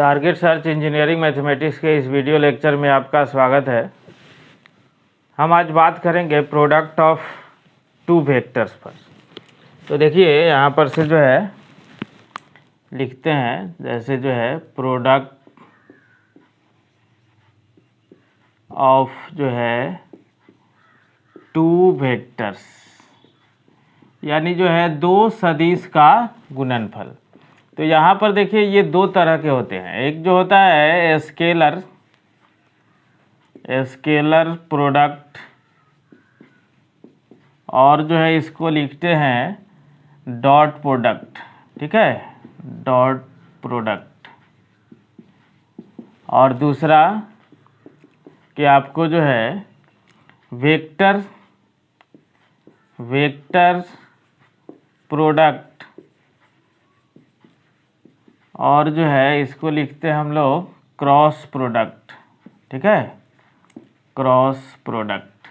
Target search engineering mathematics के इस video lecture में आपका स्वागत है। हम आज बात करेंगे प्रोडक्ट ऑफ टू वेक्टर्स पर। तो देखिए यहाँ पर से जो है लिखते हैं, जैसे जो है प्रोडक्ट ऑफ जो है टू वेक्टर्स, यानी जो है दो सदिश का गुणनफल। तो यहाँ पर देखिए ये दो तरह के होते हैं। एक जो होता है स्केलर प्रोडक्ट, और जो है इसको लिखते हैं डॉट प्रोडक्ट। ठीक है, डॉट प्रोडक्ट। और दूसरा कि आपको जो है वेक्टर प्रोडक्ट, और जो है इसको लिखते हैं हम लोग क्रॉस प्रोडक्ट। ठीक है, क्रॉस प्रोडक्ट।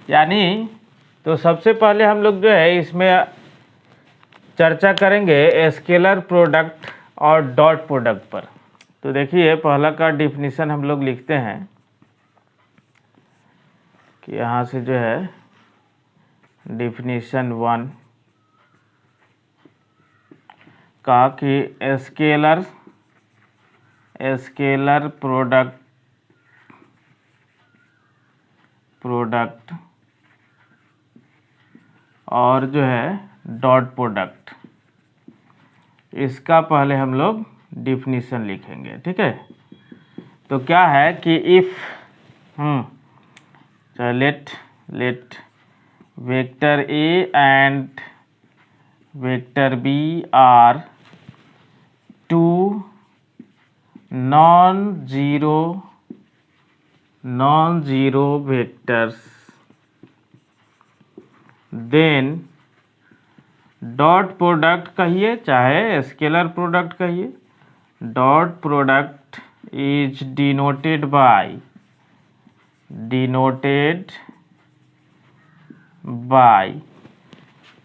यानी तो सबसे पहले हम लोग जो है इसमें चर्चा करेंगे स्केलर प्रोडक्ट और डॉट प्रोडक्ट पर। तो देखिए पहला का डिफिनीशन हम लोग लिखते हैं कि यहाँ से जो है डिफिनीशन 1 का कि स्केलर प्रोडक्ट और जो है डॉट प्रोडक्ट, इसका पहले हम लोग डिफिनीशन लिखेंगे। ठीक है, तो क्या है कि if let vector A and vector B are two non zero vectors, then dot product कहिए चाहे स्केलर प्रोडक्ट कहिए, dot product is denoted by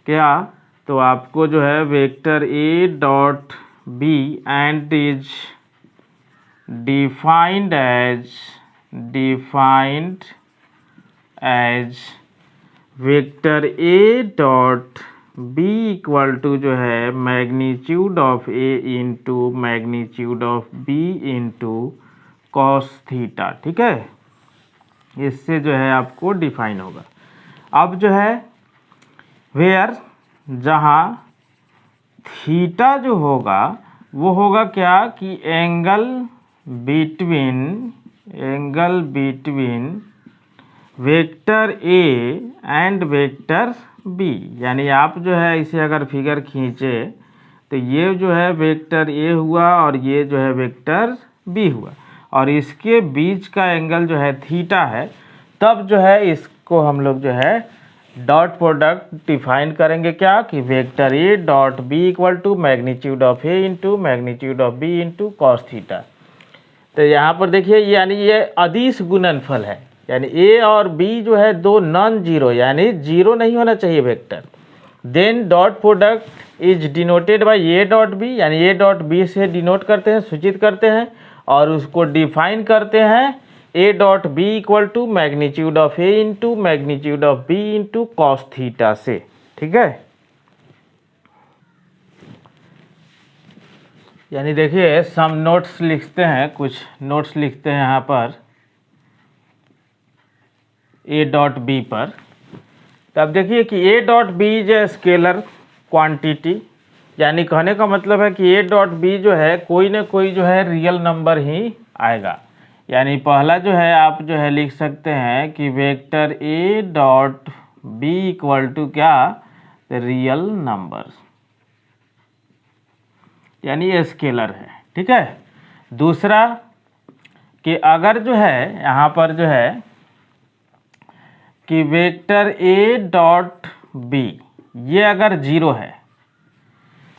क्या, तो आपको जो है vector A dot B and is defined as vector A dot B equal to जो है magnitude of A into magnitude of B into cos theta. ठीक है, इससे जो है आपको डिफाइन होगा। अब जो है वेयर, जहाँ थीटा जो होगा वो होगा क्या कि angle between vector A and vector B. यानी आप जो है इसे अगर फिगर खींचे तो ये जो है वेक्टर ए हुआ और ये जो है वेक्टर बी हुआ, और इसके बीच का एंगल जो है थीटा है। तब जो है इसको हम लोग जो है डॉट प्रोडक्ट डिफाइन करेंगे क्या कि vector A dot B equal to magnitude of A into magnitude of B into cos theta. तो यहाँ पर देखिए यानी ये अदिश गुणनफल है, यानी ए और बी जो है दो नॉन जीरो, यानी जीरो नहीं होना चाहिए vector. Then dot product is denoted by A dot B, यानी ए डॉट बी से डिनोट करते हैं, सूचित करते हैं, और उसको डिफाइन करते हैं A dot B equal to magnitude of A into magnitude of B into cos theta से। ठीक है, यानी देखिए सम नोट्स लिखते हैं, कुछ नोट्स लिखते हैं यहाँ पर ए डॉट बी पर। तब देखिए कि A dot B is a scalar quantity, यानी कहने का मतलब है कि ए डॉट बी जो है कोई ना कोई जो है रियल नंबर ही आएगा। यानी पहला जो है आप जो है लिख सकते हैं कि vector A dot B equal to क्या, रियल नंबर, यानी ये स्केलर है। ठीक है, दूसरा कि अगर जो है यहाँ पर जो है कि वेक्टर ए डॉट बी ये अगर जीरो है,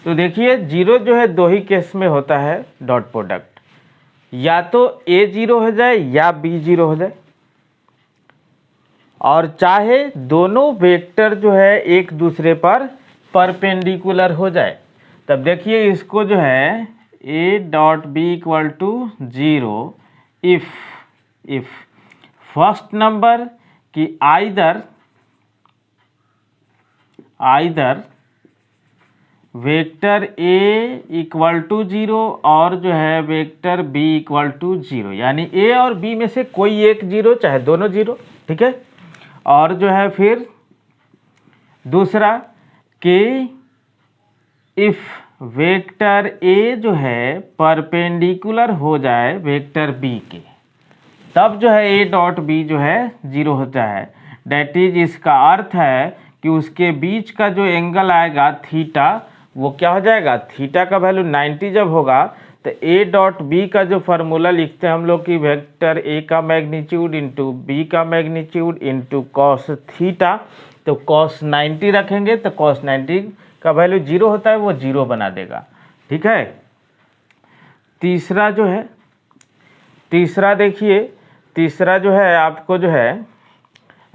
तो देखिए जीरो जो है दो ही केस में होता है डॉट प्रोडक्ट, या तो ए जीरो हो जाए या बी जीरो हो जाए, और चाहे दोनों वेक्टर जो है एक दूसरे पर परपेंडिकुलर हो जाए। तब देखिए इसको जो है A dot B equal to 0 if first number की either vector A equal to 0 और जो है वेक्टर बी इक्वल टू 0, यानी ए और बी में से कोई एक 0 चाहे दोनों 0, ठीक है। और जो है फिर दूसरा कि इफ वेक्टर ए जो है परपेंडिकुलर हो जाए वेक्टर बी के, तब जो है ए डॉट बी जो है 0 होता है। डेट इज इसका अर्थ है कि उसके बीच का जो एंगल आएगा थीटा, वो क्या हो जाएगा, थीटा का वैल्यू 90 जब होगा तो ए डॉट बी का जो फार्मूला लिखते हैं हम लोग कि वेक्टर ए का मैग्नीट्यूड इंटू बी का मैग्नीट्यूड इंटू कॉस थीटा, तो कॉस 90 रखेंगे तो कॉस 90 का वैल्यू 0 होता है, वो 0 बना देगा, ठीक है। तीसरा जो है, तीसरा देखिए, तीसरा जो है आपको जो है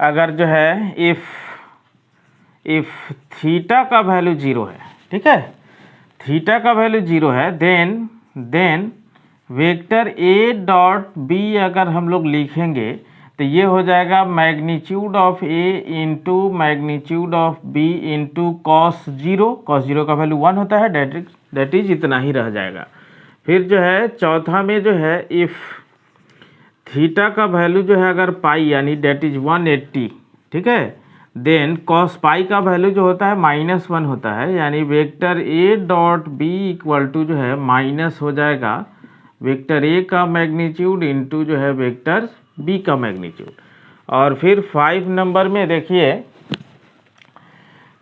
अगर जो है इफ थीटा का वैल्यू 0 है, ठीक है, थीटा का वैल्यू 0 है, then vector A dot B अगर हम लोग लिखेंगे तो ये हो जाएगा magnitude of A into magnitude of B into cos 0 का वैल्यू 1 होता है, डेट इज इतना ही रह जाएगा। फिर जो है चौथा में जो है इफ थीटा का वैल्यू जो है अगर पाई यानी डेट इज 180, ठीक है, देन कॉस पाई का वैल्यू जो होता है -1 होता है, यानी vector A dot B equal to जो है माइनस हो जाएगा वेक्टर ए का मैग्नीट्यूड इंटू जो है वेक्टर बी का मैग्नीट्यूड। और फिर 5 नंबर में देखिए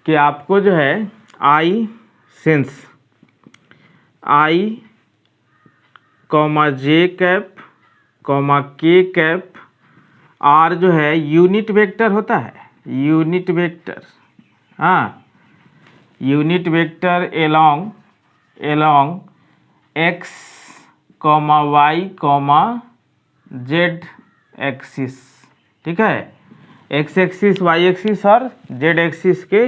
कि आपको जो है I since I comma J cap comma K cap R जो है यूनिट वेक्टर होता है, यूनिट वेक्टर, हाँ, unit vector along X comma Y comma Z axis, ठीक है, एक्स एक्सिस वाई एक्सिस और जेड एक्सिस के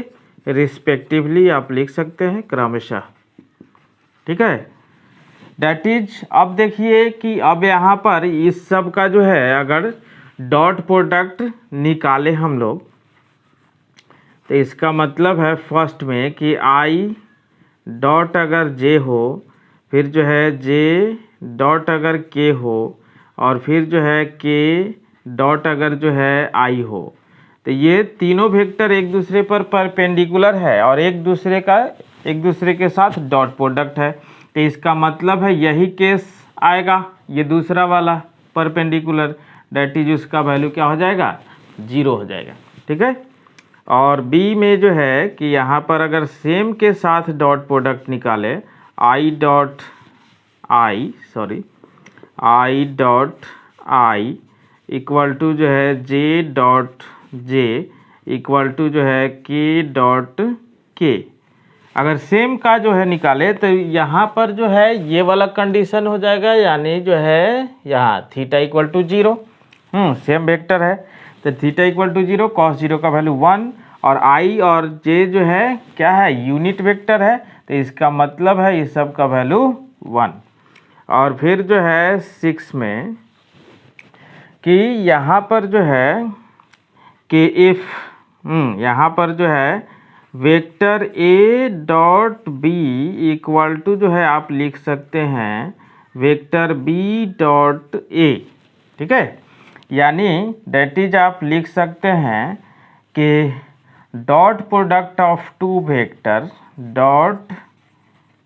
रिस्पेक्टिवली आप लिख सकते हैं क्रमशः, ठीक है। डेट इज, अब देखिए कि अब यहाँ पर इस सब का जो है अगर डॉट प्रोडक्ट निकाले हम लोग तो इसका मतलब है फर्स्ट में कि आई डॉट अगर जे हो, फिर जो है जे डॉट अगर के हो, और फिर जो है के डॉट अगर जो है आई हो, तो ये तीनों वेक्टर एक दूसरे पर परपेंडिकुलर है और एक दूसरे के साथ डॉट प्रोडक्ट है, तो इसका मतलब है यही केस आएगा, ये दूसरा वाला परपेंडिकुलर, डेट इज उसका वैल्यू क्या हो जाएगा, 0 हो जाएगा, ठीक है। और बी में जो है कि यहाँ पर अगर सेम के साथ डॉट प्रोडक्ट निकाले I dot I equal to जो है J dot J equal to जो है के डॉट के, अगर सेम का जो है निकाले तो यहाँ पर जो है ये वाला कंडीशन हो जाएगा, यानी जो है यहाँ theta equal to 0, same vector है तो थीटा इक्वल टू 0, कॉस 0 का वैल्यू 1, और आई और जे जो है क्या है, यूनिट वेक्टर है, तो इसका मतलब है इस सब का वैल्यू 1। और फिर जो है 6 में कि यहाँ पर जो है कि इफ यहाँ पर जो है vector A dot B equal to जो है आप लिख सकते हैं वेक्टर बी डॉट ए, ठीक है, यानी डेट इज आप लिख सकते हैं कि dot product of two vector, dot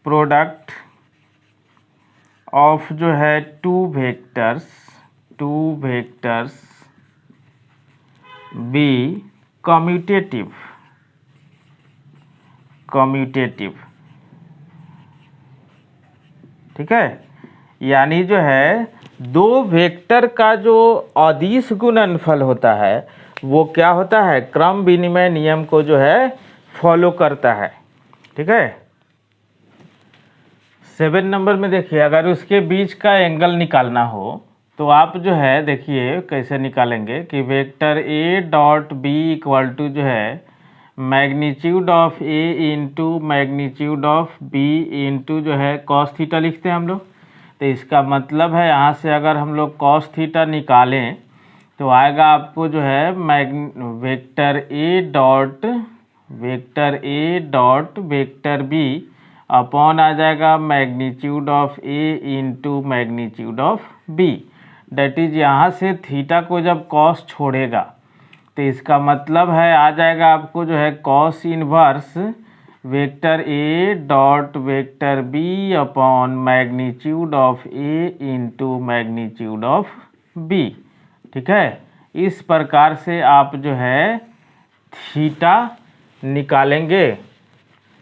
product of जो है टू वेक्टर्स बी कम्यूटेटिव, ठीक है, यानी जो है दो वेक्टर का जो अदिश गुणनफल होता है वो क्या होता है, क्रम विनिमय नियम को जो है फॉलो करता है, ठीक है। 7 नंबर में देखिए अगर उसके बीच का एंगल निकालना हो तो आप जो है देखिए कैसे निकालेंगे कि vector A dot B equal to जो है magnitude of A into magnitude of B into जो है कॉस थीटा लिखते हैं हम लोग। तो इसका मतलब है यहाँ से अगर हम लोग कॉस थीटा निकालें तो आएगा आपको जो है vector A dot vector B upon आ जाएगा magnitude of A into magnitude of B. That is यहाँ से थीटा को जब कॉस छोड़ेगा तो इसका मतलब है आ जाएगा आपको जो है cos inverse vector A dot vector B upon magnitude of A into magnitude of B. ठीक है, इस प्रकार से आप जो है थीटा निकालेंगे,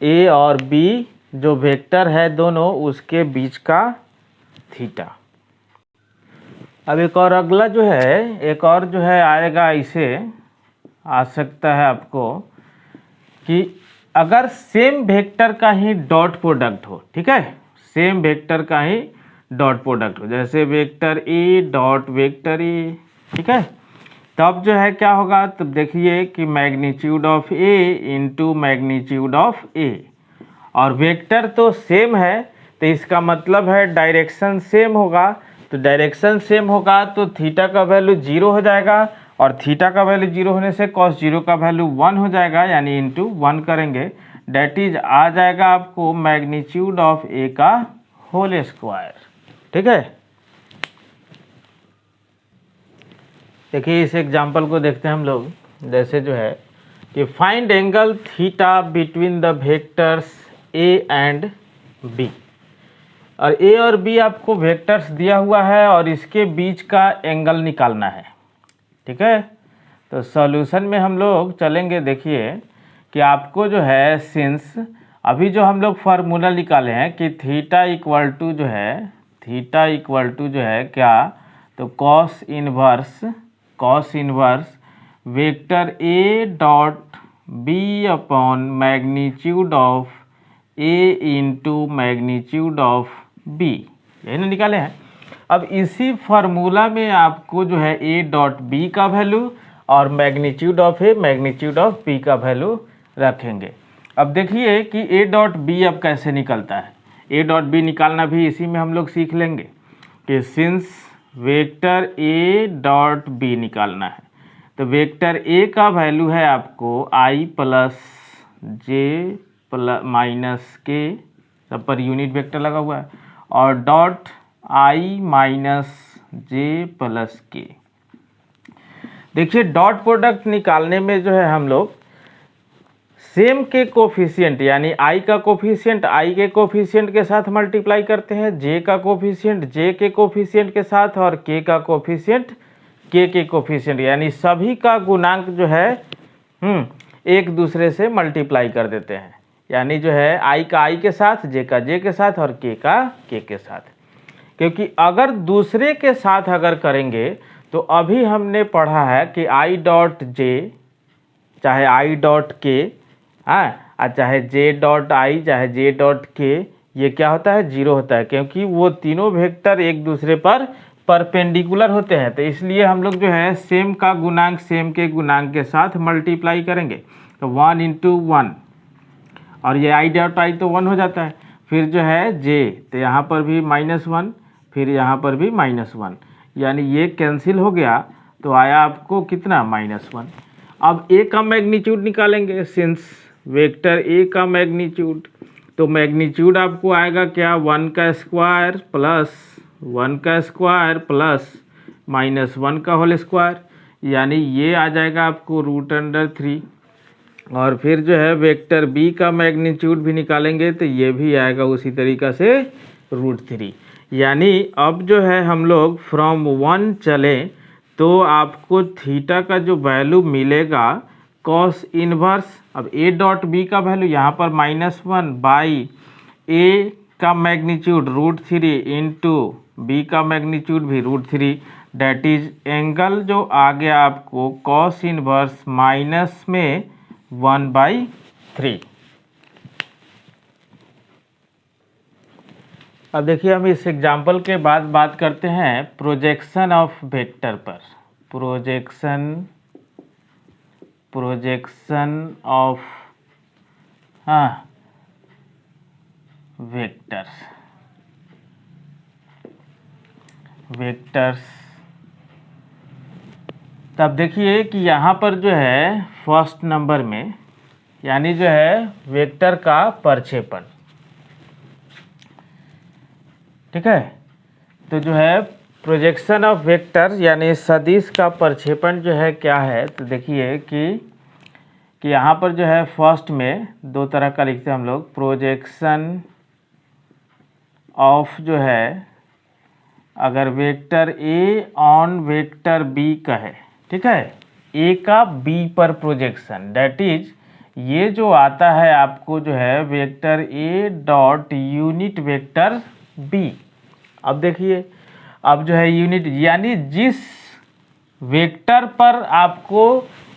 ए और बी जो वेक्टर है दोनों उसके बीच का थीटा। अब एक और अगला जो है, एक और जो है आएगा, इसे आ सकता है आपको कि अगर सेम वेक्टर का ही डॉट प्रोडक्ट हो, ठीक है, सेम वेक्टर का ही डॉट प्रोडक्ट हो, जैसे वेक्टर ए डॉट वेक्टर ए, ठीक है, तब जो है क्या होगा, तो देखिए कि magnitude of A into magnitude of A, और वेक्टर तो सेम है तो इसका मतलब है डायरेक्शन सेम होगा, तो डायरेक्शन सेम होगा तो थीटा का वैल्यू 0 हो जाएगा, और थीटा का वैल्यू 0 होने से cos 0 का वैल्यू 1 हो जाएगा, यानी इंटू 1 करेंगे, डेट इज आ जाएगा आपको मैग्नीट्यूड ऑफ ए का होल स्क्वायर। ठीक है, देखिए इस एग्जांपल को देखते हैं हम लोग, जैसे जो है कि find angle theta between the vectors A and B, और ए और बी आपको वेक्टर्स दिया हुआ है और इसके बीच का एंगल निकालना है। ठीक है, तो सॉल्यूशन में हम लोग चलेंगे, देखिए कि आपको जो है सिंस अभी जो हम लोग फार्मूला निकाले हैं कि थीटा इक्वल टू जो है, थीटा इक्वल टू जो है क्या, तो cos inverse vector A dot B upon magnitude of A into magnitude of B, यही ना निकाले हैं। अब इसी फार्मूला में आपको जो है ए डॉट बी का वैल्यू और magnitude of A magnitude of B का वैल्यू रखेंगे। अब देखिए कि ए डॉट बी अब कैसे निकलता है, ए डॉट बी निकालना भी इसी में हम लोग सीख लेंगे कि since vector A dot B निकालना है तो वेक्टर ए का वैल्यू है आपको I plus J plus minus K, सब पर यूनिट वेक्टर लगा हुआ है, और dot I minus J plus K. देखिए डॉट प्रोडक्ट निकालने में जो है हम लोग सेम के कोफिशिएंट यानी आई का कोफिशिएंट आई के कोफिशिएंट के साथ मल्टीप्लाई करते हैं, जे का कोफिशिएंट जे के कोफिशिएंट के साथ, और के का कोफिशिएंट के कोफिशिएंट, यानी सभी का गुणांक जो है एक दूसरे से मल्टीप्लाई कर देते हैं, यानी जो है आई का आई के साथ, जे का जे के साथ, और के का के साथ। क्योंकि अगर दूसरे के साथ अगर करेंगे तो अभी हमने पढ़ा है कि आई डॉट जे चाहे आई डॉट के चाहे जे डॉट आई चाहे जे डॉट के, ये क्या होता है, 0 होता है, क्योंकि वो तीनों वेक्टर एक दूसरे पर परपेंडिकुलर होते हैं। तो इसलिए हम लोग जो है सेम का गुणांक सेम के गुणांक के साथ मल्टीप्लाई करेंगे, तो 1 इंटू 1, और ये आई डॉट आई तो 1 हो जाता है, फिर जो है जे तो यहाँ पर भी -1, फिर यहाँ पर भी -1, यानी ये कैंसिल हो गया तो आया आपको कितना, -1। अब ए का मैग्नीट्यूड निकालेंगे, सिंस वेक्टर ए का मैग्नीट्यूड, तो मैग्नीट्यूड आपको आएगा क्या, 1 का स्क्वायर प्लस 1 का स्क्वायर प्लस -1 का होल स्क्वायर, यानी ये आ जाएगा आपको √3। और फिर जो है वेक्टर बी का मैग्नीट्यूड भी निकालेंगे तो ये भी आएगा उसी तरीक़ा से √3। यानी अब जो है हम लोग फ्रॉम 1 चलें तो आपको थीटा का जो वैल्यू मिलेगा कॉस इनवर्स, अब ए डॉट बी का वैल्यू यहाँ पर -1 बाई ए का मैग्नीट्यूड √3 इंटू बी का मैग्नीट्यूड भी √3, डेट इज एंगल जो आ गया आपको कॉस इनवर्स माइनस में 1/3। अब देखिए हम इस एग्जाम्पल के बाद बात करते हैं प्रोजेक्शन ऑफ वेक्टर पर, प्रोजेक्शन प्रोजेक्शन ऑफ हाँ वेक्टर्स। तब देखिए कि यहाँ पर जो है फर्स्ट नंबर में यानी जो है वेक्टर का प्रक्षेपण, ठीक है। तो जो है प्रोजेक्शन ऑफ वेक्टर यानी सदिश का प्रक्षेपण जो है क्या है, तो देखिए कि यहाँ पर जो है फर्स्ट में दो तरह का लिखते हैं हम लोग। प्रोजेक्शन ऑफ जो है अगर vector A on vector B का है, ठीक है, ए का बी पर प्रोजेक्शन, दैट इज ये जो आता है आपको जो है vector A dot unit vector B. अब देखिए अब जो है यूनिट यानी जिस वेक्टर पर आपको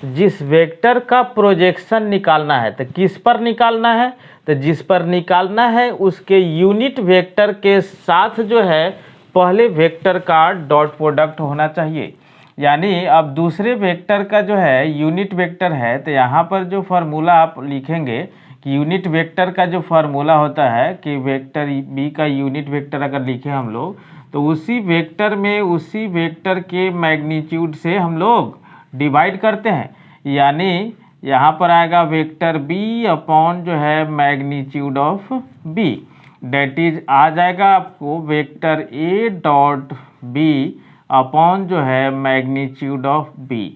जिस वेक्टर का प्रोजेक्शन निकालना है, तो किस पर निकालना है, तो जिस पर निकालना है उसके यूनिट वेक्टर के साथ जो है पहले वेक्टर का डॉट प्रोडक्ट होना चाहिए। यानी अब दूसरे वेक्टर का जो है यूनिट वेक्टर है, तो यहाँ पर जो फार्मूला आप लिखेंगे कि यूनिट वेक्टर का जो फार्मूला होता है कि वेक्टर बी का यूनिट वेक्टर अगर लिखे हम लोग, तो उसी वेक्टर में उसी वेक्टर के मैग्नीट्यूड से हम लोग डिवाइड करते हैं। यानी यहाँ पर आएगा वेक्टर बी अपॉन जो है magnitude of B, that is आ जाएगा आपको vector A dot B upon जो है मैग्नीट्यूड ऑफ बी।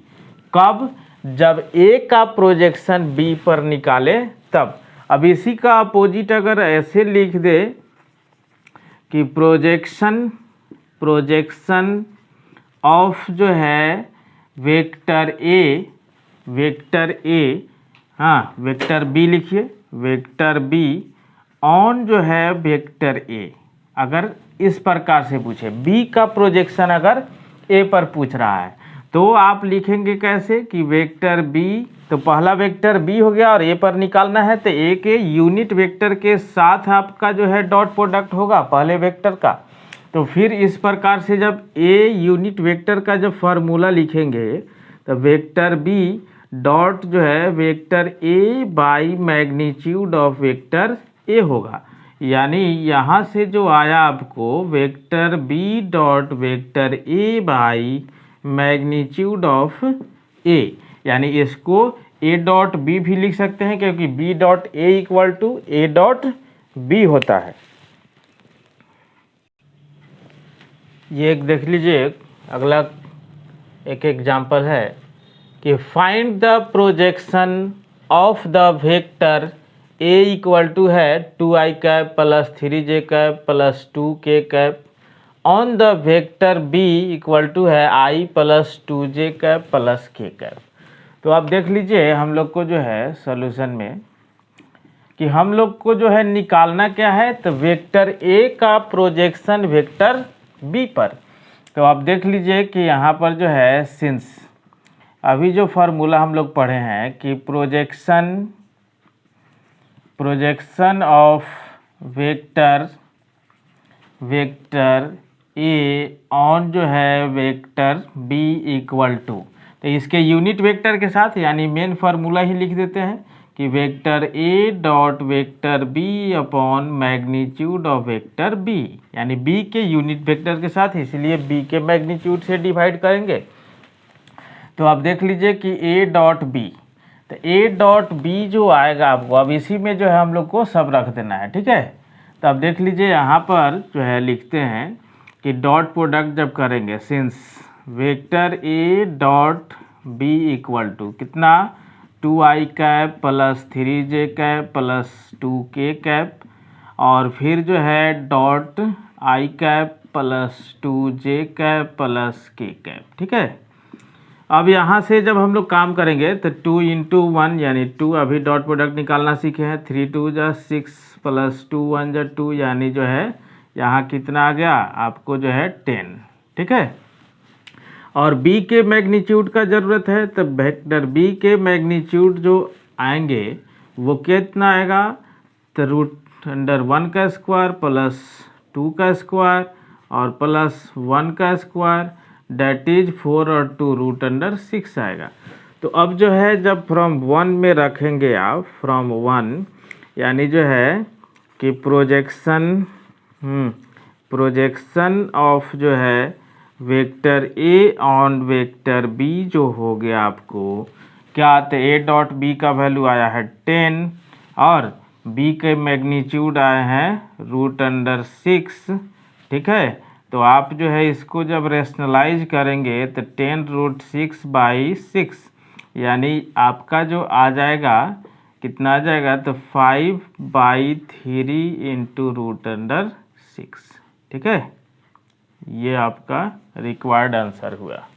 कब? जब ए का प्रोजेक्शन बी पर निकाले तब। अब इसी का अपोजिट अगर ऐसे लिख दे कि प्रोजेक्शन ऑफ जो है वेक्टर ए हाँ वेक्टर बी लिखिए, वेक्टर बी ऑन जो है वेक्टर ए। अगर इस प्रकार से पूछे बी का प्रोजेक्शन अगर ए पर पूछ रहा है तो आप लिखेंगे कैसे कि वेक्टर बी, तो पहला वेक्टर बी हो गया और ए पर निकालना है तो ए के यूनिट वेक्टर के साथ आपका जो है डॉट प्रोडक्ट होगा पहले वेक्टर का। तो फिर इस प्रकार से जब ए यूनिट वेक्टर का जब फार्मूला लिखेंगे तो वेक्टर बी डॉट जो है vector A by magnitude of vector A होगा। यानी यहाँ से जो आया आपको vector B dot vector A by magnitude of A, यानी इसको ए डॉट बी भी लिख सकते हैं क्योंकि B dot A equal to A dot B होता है। ये एक देख लीजिए अगला एक एग्जाम्पल है कि find the projection of the vector A equal to है 2i cap plus 3j cap plus 2k cap on the vector B equal to है i plus 2j cap plus k cap. तो आप देख लीजिए हम लोग को जो है सॉल्यूशन में कि हम लोग को जो है निकालना क्या है, तो वेक्टर ए का प्रोजेक्शन वेक्टर बी पर। तो आप देख लीजिए कि यहाँ पर जो है सिंस अभी जो फार्मूला हम लोग पढ़े हैं कि projection of vector A on जो है वेक्टर बी इक्वल टू, तो इसके यूनिट वेक्टर के साथ यानी मेन फार्मूला ही लिख देते हैं कि vector A dot vector B upon magnitude of vector B, यानी बी के यूनिट वेक्टर के साथ, इसलिए बी के मैग्नीट्यूड से डिवाइड करेंगे। तो आप देख लीजिए कि ए डॉट बी, तो ए डॉट बी जो आएगा आपको अब इसी में जो है हम लोग को सब रख देना है, ठीक है। तो अब देख लीजिए यहाँ पर जो है लिखते हैं कि डॉट प्रोडक्ट जब करेंगे since vector A dot B equal to कितना 2i cap plus 3j cap plus 2k cap और फिर जो है dot i cap plus 2j cap plus k cap, ठीक है। अब यहाँ से जब हम लोग काम करेंगे तो 2 इंटू 1 यानी 2, अभी डॉट प्रोडक्ट निकालना सीखे हैं, 3 2 जा 6 प्लस 2 1 जा 2, यानी जो है यहाँ कितना आ गया आपको जो है 10, ठीक है। और b के मैग्नीट्यूड का ज़रूरत है, तो वेक्टर b के मैग्नीट्यूड जो आएंगे वो कितना आएगा, तो √1 का स्क्वायर प्लस 2 का स्क्वायर और प्लस 1 का स्क्वायर, डेट इज 4 और 2 √6 आएगा। तो अब जो है जब फ्रॉम 1 में रखेंगे आप, फ्रॉम 1 यानी जो है कि प्रोजेक्शन ऑफ जो है vector A on vector B जो हो गया आपको क्या आते, ए डॉट बी का वैल्यू आया है 10 और बी के मैग्नीट्यूड आए हैं √6, ठीक है। तो आप जो है इसको जब रेशनलाइज करेंगे तो 10√6/6 यानी आपका जो आ जाएगा कितना आ जाएगा, तो 5/3 इंटू √6, ठीक है। ये आपका रिक्वायर्ड आंसर हुआ।